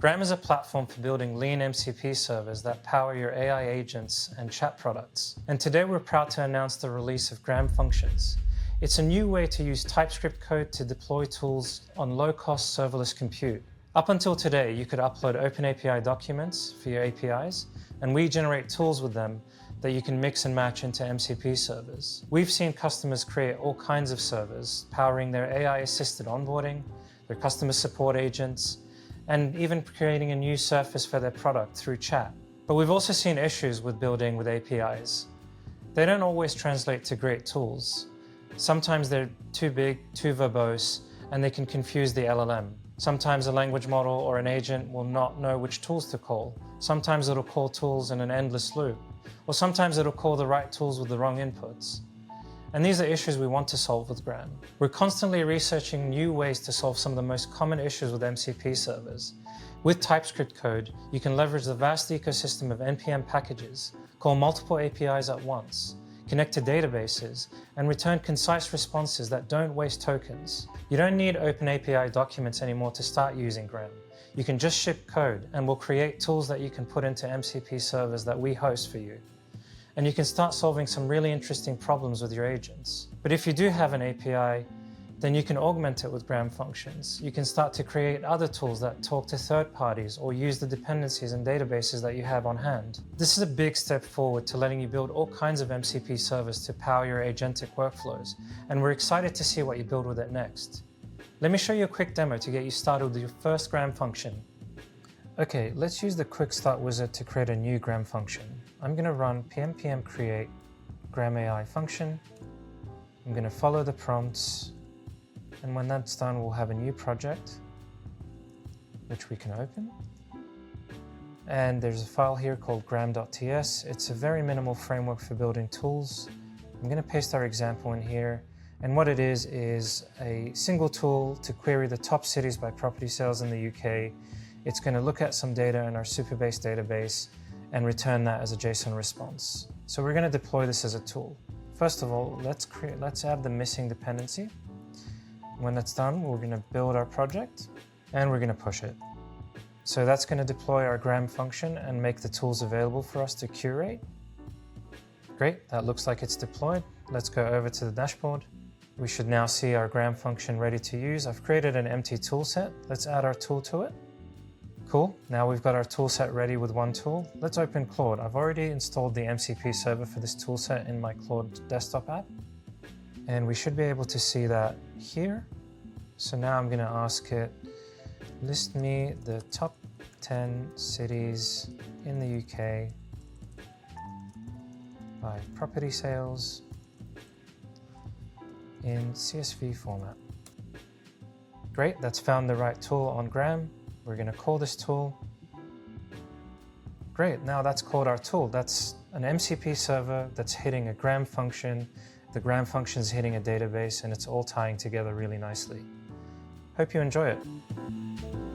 Gram is a platform for building lean MCP servers that power your AI agents and chat products. And today we're proud to announce the release of Gram Functions. It's a new way to use TypeScript code to deploy tools on low-cost serverless compute. Up until today, you could upload OpenAPI documents for your APIs, and we generate tools with them that you can mix and match into MCP servers. We've seen customers create all kinds of servers, powering their AI-assisted onboarding, their customer support agents, and even creating a new surface for their product through chat. But we've also seen issues with building with APIs. They don't always translate to great tools. Sometimes they're too big, too verbose, and they can confuse the LLM. Sometimes a language model or an agent will not know which tools to call. Sometimes it'll call tools in an endless loop. Or sometimes it'll call the right tools with the wrong inputs. And these are issues we want to solve with Gram. We're constantly researching new ways to solve some of the most common issues with MCP servers. With TypeScript code, you can leverage the vast ecosystem of NPM packages, call multiple APIs at once, connect to databases, and return concise responses that don't waste tokens. You don't need OpenAPI documents anymore to start using Gram. You can just ship code, and we'll create tools that you can put into MCP servers that we host for you. And you can start solving some really interesting problems with your agents. But if you do have an API, then you can augment it with Gram functions. You can start to create other tools that talk to third parties or use the dependencies and databases that you have on hand. This is a big step forward to letting you build all kinds of MCP servers to power your agentic workflows, and we're excited to see what you build with it next. Let me show you a quick demo to get you started with your first Gram function. Okay, let's use the quick start wizard to create a new Gram function. I'm going to run pm create Gram AI function. I'm going to follow the prompts, and when that's done, we'll have a new project which we can open. And there's a file here called gram.ts. It's a very minimal framework for building tools. I'm going to paste our example in here, and what it is a single tool to query the top cities by property sales in the UK. It's going to look at some data in our Supabase database and return that as a JSON response. So we're going to deploy this as a tool. First of all, let's add the missing dependency. When that's done, we're going to build our project and we're going to push it. So that's going to deploy our Gram function and make the tools available for us to curate. Great, that looks like it's deployed. Let's go over to the dashboard. We should now see our Gram function ready to use. I've created an empty tool set. Let's add our tool to it. Cool, now we've got our toolset ready with one tool. Let's open Claude. I've already installed the MCP server for this toolset in my Claude desktop app. And we should be able to see that here. So now I'm going to ask it, list me the top 10 cities in the UK by property sales in CSV format. Great, that's found the right tool on Gram. We're going to call this tool. Great, now that's called our tool. That's an MCP server that's hitting a Gram function. The Gram function is hitting a database, and it's all tying together really nicely. Hope you enjoy it.